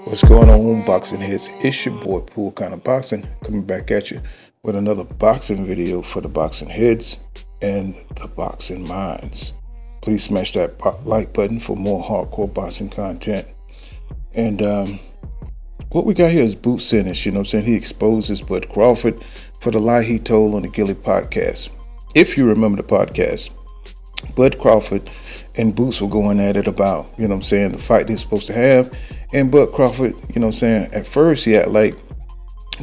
What's going on, boxing heads? It's your boy Pool Kind of Boxing coming back at you with another boxing video for the boxing heads and the boxing minds. Please smash that like button for more hardcore boxing content. And what we got here is Boots Ennis. You know what I'm saying? He exposes Bud Crawford for the lie he told on the Gillies Podcast. If you remember the podcast, Bud Crawford and Boots were going at it about, you know what I'm saying, the fight they're supposed to have. And Bud Crawford, you know what I'm saying, at first he had like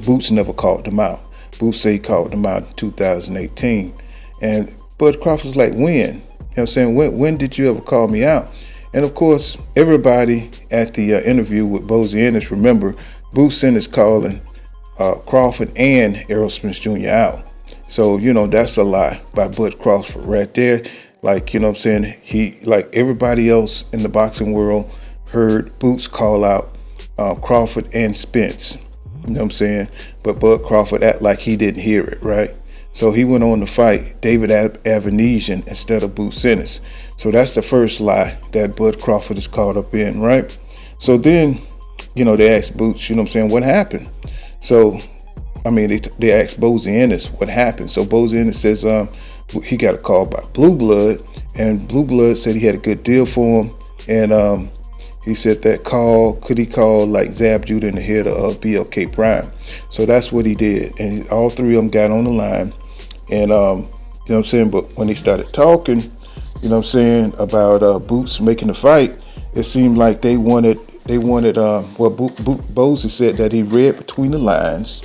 Boots never called them out. Boots said he called them out in 2018. And Bud Crawford's like, when? You know what I'm saying, when did you ever call me out? And of course, everybody at the interview with Bozy Ennis, remember, Boots Ennis calling Crawford and Errol Spence Jr. out. So, you know, that's a lie by Bud Crawford right there. Like, you know what I'm saying, he, like everybody else in the boxing world, heard Boots call out Crawford and Spence. You know what I'm saying? But Bud Crawford act like he didn't hear it, right? So he went on to fight David Avanesian instead of Boots Ennis. So that's the first lie that Bud Crawford is caught up in, right? So then, you know, they asked Boots, you know what I'm saying, what happened? So, I mean, they asked Bozy Ennis what happened. So Bozy Ennis says he got a call by Blue Blood, and Blue Blood said he had a good deal for him. And he said that could he call like Zab Judah in the head of Blk Prime. So that's what he did. And all three of them got on the line. And, you know what I'm saying? But when they started talking, you know what I'm saying, about Boots making the fight, it seemed like they wanted, Bozy said that he read between the lines.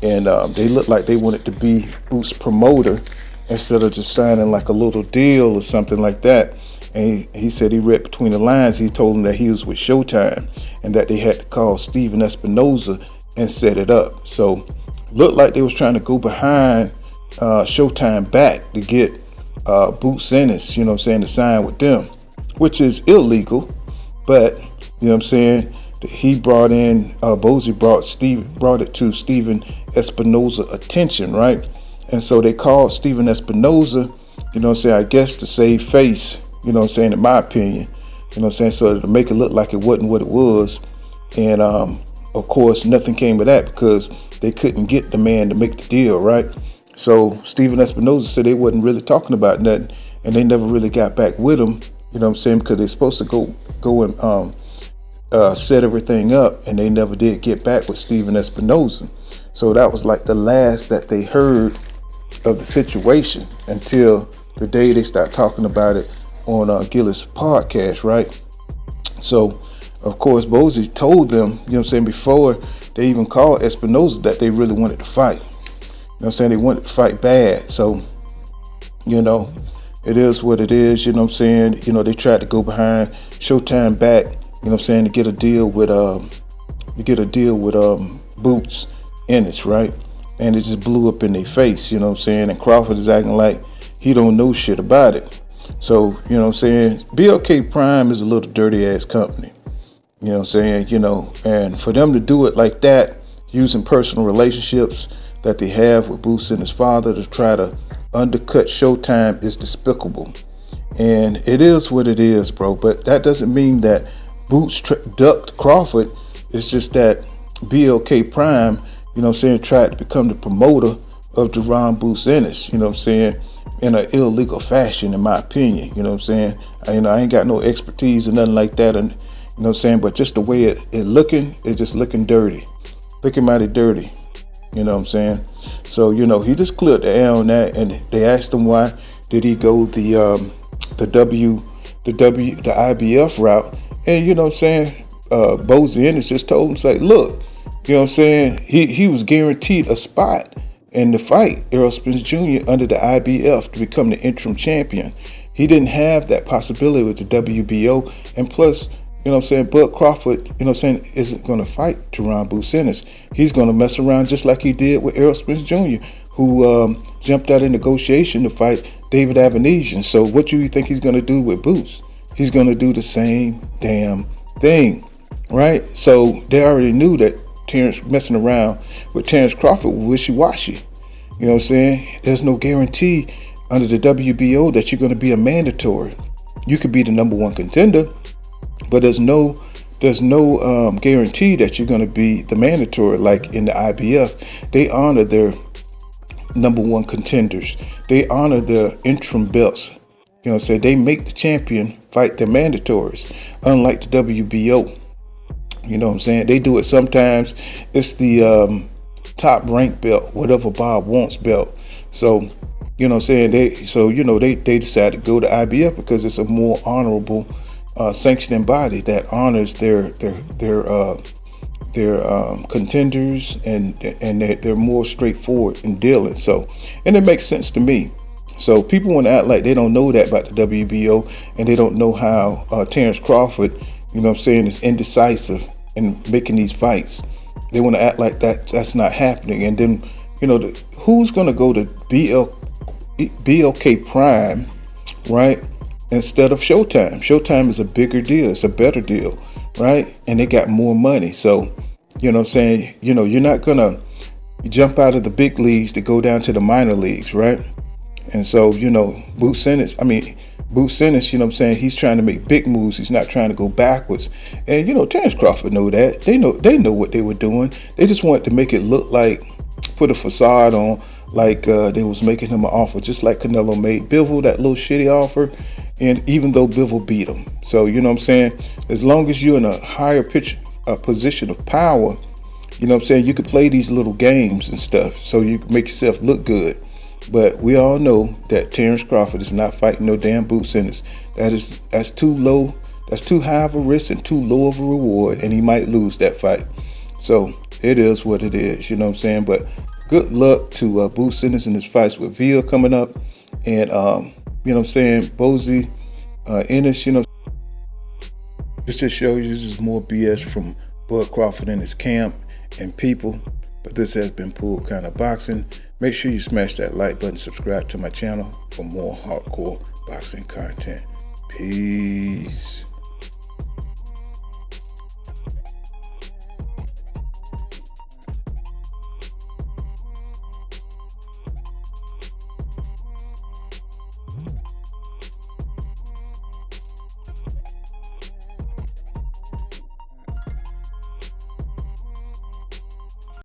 And they looked like they wanted to be Boots' promoter instead of just signing like a little deal or something like that. And he said he read between the lines. He told him that he was with Showtime and that they had to call Stephen Espinoza and set it up. So looked like they was trying to go behind Showtime back to get Boots Ennis, you know what I'm saying, to sign with them, which is illegal. But, you know what I'm saying, he brought in, Bozy brought it to Stephen Espinoza attention, right? And so they called Stephen Espinoza, you know what I'm saying, I guess to save face, you know what I'm saying, in my opinion, you know what I'm saying, so to make it look like it wasn't what it was. And of course, nothing came of that because they couldn't get the man to make the deal, right? So Stephen Espinoza said they wasn't really talking about nothing, and they never really got back with him, you know what I'm saying, because they're supposed to go and set everything up, and they never did get back with Stephen Espinoza. So that was like the last that they heard of the situation until the day they start talking about it on Gillies Podcast, right? So, of course, Bozy told them, you know what I'm saying, before they even called Espinoza that they really wanted to fight. You know what I'm saying? They wanted to fight bad. So, you know, it is what it is, you know what I'm saying? You know, they tried to go behind Showtime back, you know what I'm saying, to get a deal with Boots Ennis, right? And it just blew up in their face, you know what I'm saying? And Crawford is acting like he don't know shit about it. So, you know what I'm saying, Blk Prime is a little dirty ass company. You know what I'm saying, you know, and for them to do it like that, using personal relationships that they have with Boots and his father to try to undercut Showtime is despicable. And it is what it is, bro. But that doesn't mean that Boots ducked Crawford. It's just that Blk Prime, you know what I'm saying, tried to become the promoter of Jaron Boots Ennis, you know what I'm saying, in an illegal fashion, in my opinion, you know what I'm saying. I ain't got no expertise or nothing like that, and you know what I'm saying, but just the way it looking, it's just looking dirty, looking mighty dirty, you know what I'm saying. So, you know, he just cleared the air on that, and they asked him why did he go the IBF route, and you know what I'm saying, Bozy Ennis just told him, say, look, you know what I'm saying, he was guaranteed a spot in the fight, Errol Spence Jr. under the IBF to become the interim champion. He didn't have that possibility with the WBO. And plus, you know what I'm saying, Bud Crawford, you know what I'm saying, isn't going to fight Jaron Boots Ennis. He's going to mess around just like he did with Errol Spence Jr., who jumped out in negotiation to fight David Avanesian. So what do you think he's going to do with Boots? He's going to do the same damn thing, right? So they already knew that Terrence messing around with Terrence Crawford was wishy-washy. You know what I'm saying? There's no guarantee under the WBO that you're going to be a mandatory. You could be the number one contender, but there's no guarantee that you're going to be the mandatory. Like in the IBF, they honor their number one contenders. They honor the interim belts. You know what I'm saying? They make the champion fight their mandatories, unlike the WBO. You know what I'm saying? They do it sometimes. It's the top rank belt, whatever Bob wants belt. So, you know what I'm saying? They decided to go to IBF because it's a more honorable sanctioning body that honors their contenders, and they're more straightforward in dealing. So, and it makes sense to me. So people want to act like they don't know that about the WBO, and they don't know how Terrence Crawford, you know what I'm saying, is indecisive in making these fights. They want to act like that's not happening. And then, you know, who's going to go to Blk Prime, right, instead of Showtime? Showtime is a bigger deal. It's a better deal, right? And they got more money. So, you know what I'm saying, you know, you're not going to jump out of the big leagues to go down to the minor leagues, right? And so, you know, Boots Ennis, you know what I'm saying, he's trying to make big moves. He's not trying to go backwards. And, you know, Terrence Crawford know that. They know what they were doing. They just wanted to make it look like, put a facade on, like they was making him an offer, just like Canelo made Bivol that little shitty offer. And even though Bivol beat him. So, you know what I'm saying, as long as you're in a higher position of power, you know what I'm saying, you could play these little games and stuff so you can make yourself look good. But we all know that Terrence Crawford is not fighting no damn Boots Ennis. That's too low. That's too high of a risk and too low of a reward, and he might lose that fight. So it is what it is, you know what I'm saying. But good luck to Boots Ennis in his fights with Veal coming up, and you know what I'm saying, Bozy Ennis. You know, this just shows you this is more BS from Bud Crawford and his camp and people. But this has been Pool Kind of Boxing. Make sure you smash that like button, subscribe to my channel for more hardcore boxing content. Peace.